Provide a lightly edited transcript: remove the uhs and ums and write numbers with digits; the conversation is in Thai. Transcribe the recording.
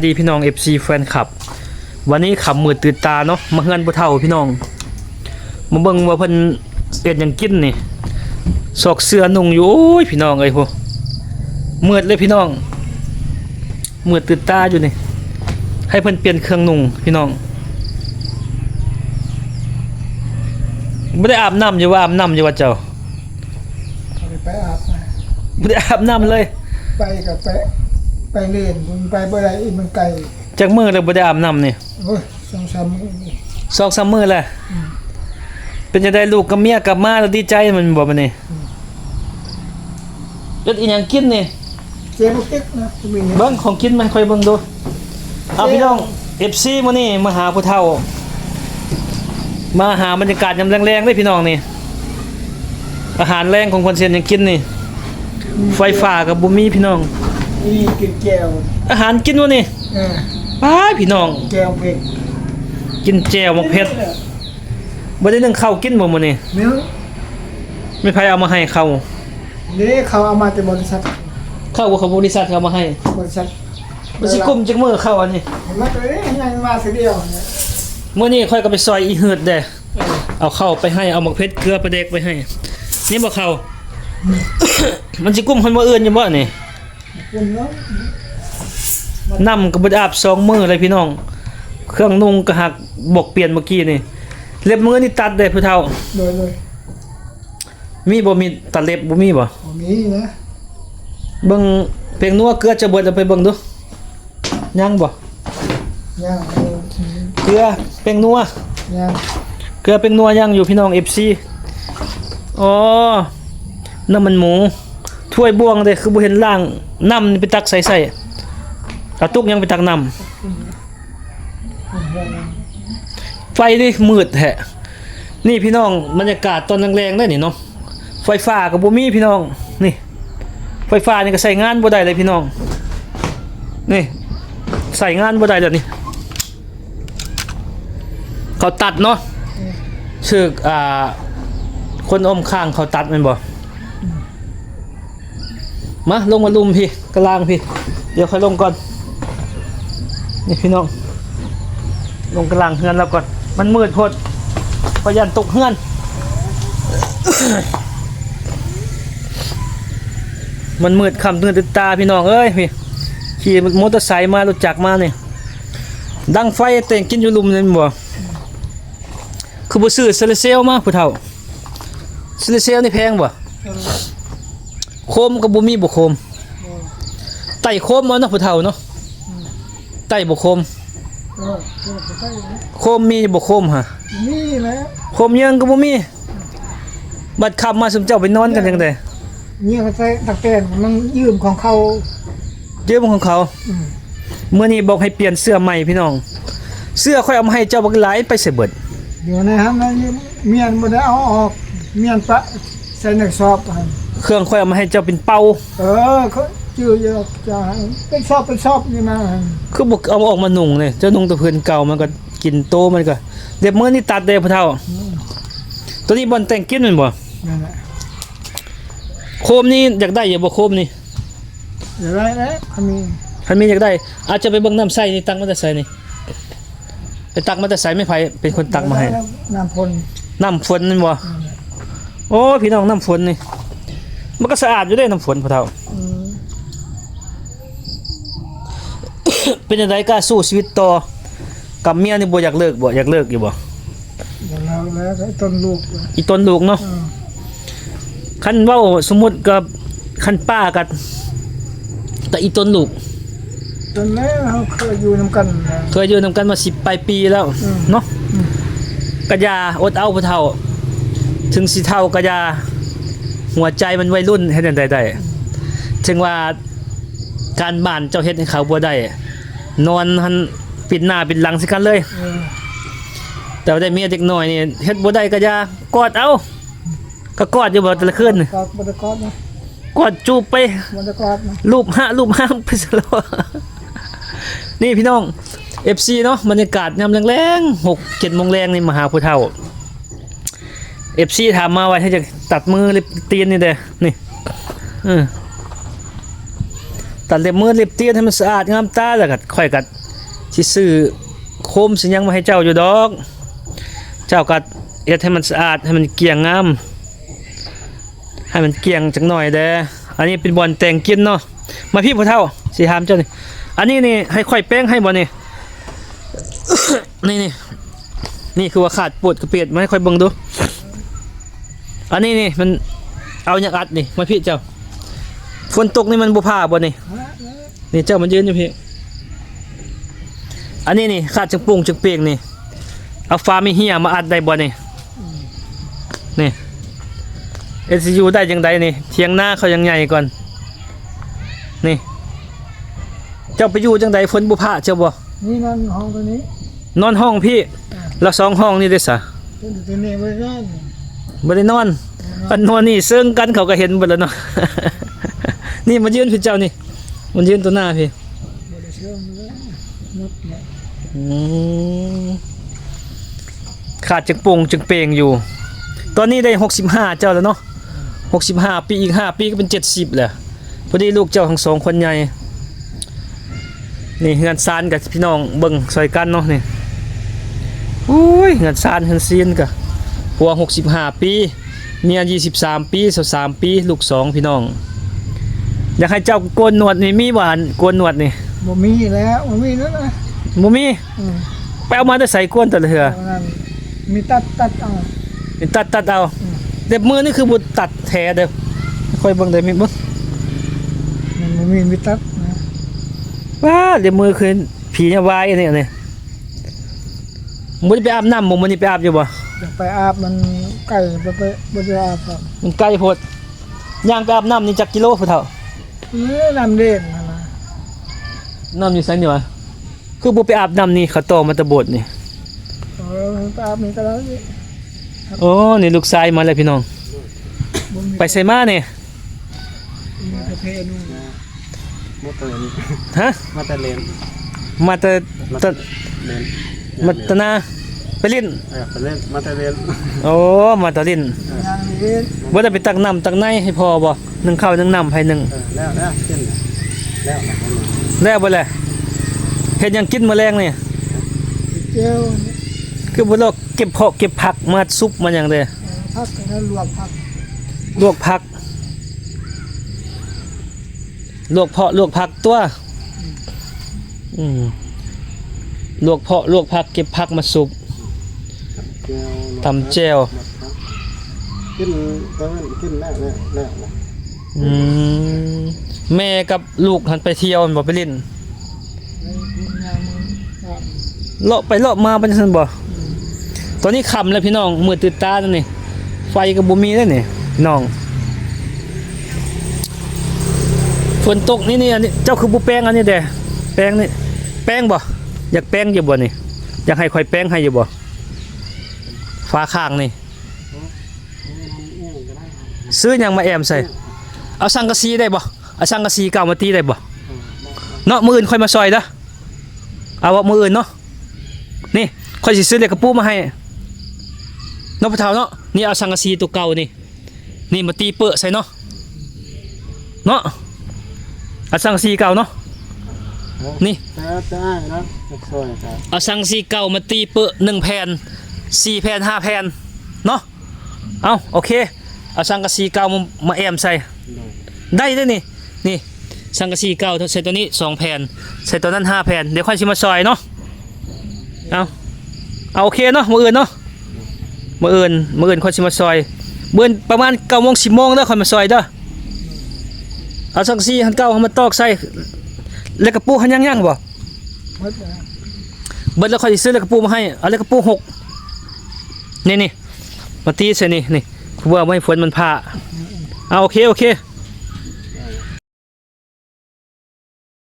ดีพี่น้อง FC แฟนคลับวันนี้ขำมือตื่นตาเนาะมาเฮือนบ่เฒ่าพี่น้องมาเบิ่งว่าเพิ่นเฮ็ดหยังกินนี่ซอกเสื้อนุ่งอยู่โอ้ยพี่น้องเอ้ยโหมืดเลยพี่น้องมืดตื่นตาอยู่นี่ให้เพิ่นเปลี่ยนเครื่องนุ่งพี่น้องบ่ได้อาบน้ำอยู่ว่าอาบน้ำอยู่ว่าเจ้าไปอาบนะบ่ได้อาบน้ำเลยไปกับไปเล่นมันไปบ่ได้อีมันไกลจักมื้อแล้วบ่ได้อาบน้ำนี่โอ้ย2-3 มื้อนี่2-3 มื้อแล้วเป็นจังได๋ลูกกับเมียกลับมาแล้วดีใจมันบ่บัดนี้เฮ็ดอีหยังกินนี่เจมุกติ๊กนะมีเบิ่งของกินมาค่อยเบิ่งดูเอาพี่น้อง FC มื้อนี้มาหาผู้เฒ่ามาหาบรรยากาศยามแรงๆเด้พี่น้องนี่อาหารแรงของคนเซียนยังกินนี่ไฟฟ้ากับบ่มีพี่น้องนี่กินแก้วอาหารกินบ่นี่ป้าพี่น้องแก้วเผ็ดกินแจ่วหมกเผ็ดบ่ได้นึ่งข้าวกินบ่มื้อนี้มื้อไม่ไผเอามาให้ข้าวนี่เขาเอามาจากบริษัทข้าวของบริษัทเขามาให้บริษัทบ่สิกุมจักมื้อข้าวอันนี้มาตัวนี้ยังมาสิเดียวมื้อนี้ค่อยก็ไปซอยอีหืดเด้เอาข้าวไปให้เอาหมกเผ็ดเกลือปลาแดกไปให้นี่บ่ข้าวมันสิกุมคนบ่อื่นอยู่บ่นี่น้ำก็บ่ได้อาบ2มื้อเลยพี่น้องเครื่องนุ่งก็หักบกเปลี่ยนเมื่อกี้นี่เล็บมือนี่ตัดได้ผู้เฒ่าเลยมีบ่มีตัดเล็บบ่มีบ่มีนะเบิ่งเพลงนัวเกลือจะเบิดเอาไปเบิ่งดูยังบ่ยังเกลือเพลงนัวยังเกลือเพลงนัวยังอยู่พี่น้อง FC อ๋อน้ำมันหมูถ้วยบวงเด้คือบ่เห็นล่างน้ำนี่ไปตักใส่เอาตุกยังไปตักน้ำไฟนี่มืดแท้นี่พี่น้องบรรยากาศตอนแรงๆได้นี่เนาะไฟฟ้าก็บ่มีพี่น้องนี่ไฟฟ้านี่ก็ใช้งานบ่ได้เลยพี่น้องนี่ใช้งานบ่ได้แล้วนี่เขาตัดเนาะชื่อคนอมข้างเขาตัดแม่นบ่มาลงมาลุมพี่กลางพี่เดี๋ยวค่อยลงก่อนนี่พี่น้องลงกลางเฮือนแล้วก่อนมันมืดโพดพยันตกเฮือน มันมืดค่ำตื่นตาพี่น้องเอ้ยพี่ขี่มอเตอร์ไซค์มารถจักรมานี่ดังไฟแต่งกินอยู่ลุมนั่นบ่คือบ่ซื้อโซลาร์เซลล์มาผู้เฒ่าโซลาร์เซลล์นี่แพงบ่โคมก็บ่มีบ่โคมไต่โคมเอาเนาะผู้เฒ่าเนาะไต่บ่โคมโคมมีบ่โคมฮะมีแล้วโคมยังก็บ่มีบัดขับมาสมเจ้าไปนอนกันจังได๋เนี่ยเขาใส่ตะแกรงมันยืมของเขาของเขาเมื่อนี้บอกให้เปลี่ยนเสื้อใหม่พี่น้องเสื้อค่อยเอามาให้เจ้าบักหลายไปเสียเบิดเดี๋ยวนะครับเมียนบ่ได้เอาออกเมียนปะใส่ในสอบเครื่องค่อยเอามาให้เจ้าเป็นเป่าเขาชื่อจะเป็นชอบนี่นะคือบ่เอาออกมานุ่งนี่เจ้านุ่งแตะพื้นเก่ามันก็กินโตมันก็เรียบมื้อนี้ตัดได้พ่อเฒ่าตัวนี้บ่แต่งกินแม่นบ่นั่นแหละโคมนี่อยากได้อยู่บ่โคมนี่อยากได้นะคันมีอยากได้อาจจะไปเบิ่งน้ำใส่นี่ตักมาแต่ใส่นี่ไปตักมาแต่ใส่ไม่ไผเป็นคนตักมาให้น้ำฝนนั่นบ่โอ้พี่น้องน้ำฝนนี่มันก็สะอาดอยู่เด้น้ำฝนพ่อเฒ่าเป็นจังได๋กล้าสู้ชีวิตต่อกับเมียนี่บ่อยากเลิกบ่อยากเลิกอยู่บ่อยากแล้วต้นลูกอีต้นลูกเนาะคันเว้าสมมุติกับคันป้ากับอีต้นลูกตอนนี้เขาเคยอยู่นำกันมา10ปลายปีแล้วเนาะกะยาอดเอาผู้เฒ่าถึงสิเฒ่ากะยาหัวใจมันวัยรุ่นเฮ็ดจังได๋ได้ถึงว่าการบ้านเจ้าเฮ็ดให้เขาบ่ได้นอนหันปิดหน้าปิดหลังสิกันเลยแต่ว่าได้เมียเด็กน้อยนี่เฮ็ดบ่ได้กะยากอดเอาก็กอดอยู่บ่แต่ละคืนกอดกอดนะกอดจูบไปบ่ได้กอดนะรูปห้ามไปซะแล้วนี่พี่น้อง FC เนาะบรรยากาศยามแรงๆ 6-7 โมงแรงนี่มาหาผู้เฒ่า FC ถามมาว่าให้จะตัดมือหรือตีนนี่เด้นี่ ตัดเล็บมือเล็บเตี้ยนให้มันสะอาดงามตาแล้วก็ค่อยกัดสิซื้อโคมสิหยังมาให้เจ้าอยู่ดอก เจ้าก็เอ็ดให้มันสะอาดให้มันเกลี่ยงงามให้มันเกลี่ยงจังหน่อยเด้ออันนี้เป็นบอนแต่งกินเนาะมาพี่ผู้เฒ่าสิถามเจ้านี่อันนี้นี่ให้ค่อยแป้งให้บ่นี่ นี่คือว่าขาดปวดกระเปียดมาให้ค่อยเบิ่งดูอันนี้นี่มันเอาอย่างอัดนี่มาพี่เจ้าฝนตกนี่มันบ่พาบ่นี่นี่เจ้ามันยืนอยู่พี่อันนี้นี่ขาดจังปุงจังเปียกนี่เอาฟ้ามีเหี่ยมาอัดได้บ่นี่นี่SCU ได้จังไดนี่เทียงหน้าเขายังใหญ่ก่อนนี่เจ้าไปอยู่จังไดฝนบ่พาเจ้าบ่ นี่นั่นห้องตัวนี้ นอนห้องพี่แล้วสองห้องนี่ได้ซะ ตัวนี้ไว้นั่น บ่ได้นอนกันนอนนี่ซึ่งกันเขาก็เห็นเบิดแล้วเนาะ นี่มายืนพี่เจ้านี่มันยืนตัวหน้าพี่ บ่ได้เชื่อมเลยนกเนี่ย ขาดจังปงจังเปงอยู่ ตอนนี้ได้65เจ้าแล้วเนาะ65ปีอีก5ปีก็เป็น70แหละพอดีลูกเจ้าทั้งสองคนใหญ่นี่เฮือนซานกับพี่น้องเบิ่งซอยกันเนาะนี่อุ้ยเฮือนซานเฮือนซีนกะผัว65ปีเมีย23ปี23ปีลูก2พี่น้องอยากให้เจ้าโกนหนวดนี่มีหวานโกนหนวดนี่ บ่มีแล้วบ่มีแล้วนะ บ่มี อืม ไปเอามาแต่ใส่โกนแต่ละเทื่อ เอานั่นมีตัดเอา นี่ตัดเอาเด็บมือนี่คือบ่ตัดแท้เด้อค่อยเบิ่งได้มีเบิ่ง มันบ่มีตัดนะ ว้าเดี๋ยวมือคืนผีเนี่ยวายอันนี้เนี่ยมึงไปอาบน้ำมึงนี่ไปอาบอยู่บ่ อยากไปอาบมันไก่ไปบ่ได้อาบครับ มันไกลโพดย่างไปอาบน้ำนี่จักกิโลผู้เฒ่า นี่น้ำเด่นนั่นนะ น้ำอยู่ไสนี่วะคือบ่ไปอาบน้ำนี่เขาโตมาแตะโบดนี่ ไปอาบนี่ก็แล้วนี่ โอ้นี่ลูกชายมาแล้วพี่น้อง บ่มี ไปไสมานี่ มีประเภทนู้น มาเตเลน ฮะ มาเตเลน มาแต่ตะ เลน มาตะนาไปลิ้น ไปเล่นมาเตเลน โอ้มาตะลิ้น ยางนี้ บ่ได้ไปตักน้ำตักในให้พอบ่นึ่งข้าวนึ่งน้ำให้นึ่ง แล้วขึ้นแล้วนะ แล้วบ่แลเฮ็ดหยังกินมื้อแรงนี่ เจียว คือบ่ลอกเก็บเพาะเก็บผักมาซุปมาหยังเด้ พักแล้วรวมพัก ลวกผักลวกเพาะลวกผักตัวลวกเพาะลวกผักเก็บผักมาสุกตำแจ่ว ขึ้นตอนนั้นขึ้นแล้วนะ แม่กับลูกหันไปเที่ยวบ่ไปเล่น ยางมัน เลาะไปเลาะมาเป็นซั่นบ่ตอนนี้ค่ำแล้วพี่น้องมืดตื่นตาแล้วนี่ไฟก็บ่มีแล้วนี่พี่น้องฝนตกนี่อันนี้เจ้าคือบ่แป้งอันนี้เด้แป้งนี่แป้งบ่อยากแป้งอยู่บ่นี่อยากให้ข่อยแป้งให้อยู่บ่ฟ้าข้างนี่ซื้อหยังมาแอมใส่เอาสังกะสีได้บ่เอาสังกะสีเก่ามาตีได้บ่เนาะมื้ออื่นค่อยมาซอยเด้อเอาว่ามื้ออื่นเนาะนี่ค่อยสิซื้อเหล็กกระปูมาให้เนาะพ่อเฒ่าเนาะนี่เอาสังกะสีตัวเก่านี่มาตีเปอะใส่เนาะเนาะเอาสังกะสีเก่าเนาะนี่ ได้นะซอยครับ เอาสังกะสีเก่ามาตีเปอะ1แผ่น4แผ่น5แผ่นเนาะเอาโอเคเอาสังกะสีเก่ามาแอมใส่ได้เด้อนี่สังกะสีเก่าใส่ตัวนี้2แผ่นใส่ตัวนั้น5แผ่นเดี๋ยวค่อยสิมาซอยเนาะเอาโอเคเนาะมื้ออื่นเนาะมื้ออื่นค่อยสิมาซอยมื้อประมาณ 9:00 น 10:00 นเด้อค่อยมาซอยเด้อเอาสังกะสีหันเก่าเอามาตอกใส่แล้วกระปูหันยังบ่ หมดแล้ว เบิดแล้วค่อยสิซื้อแล้วกระปูมาให้เอาแล้วกระปู6นี่มาตีใส่นี่เพื่อไม่ให้ฝนมันผ่าเอาโอเค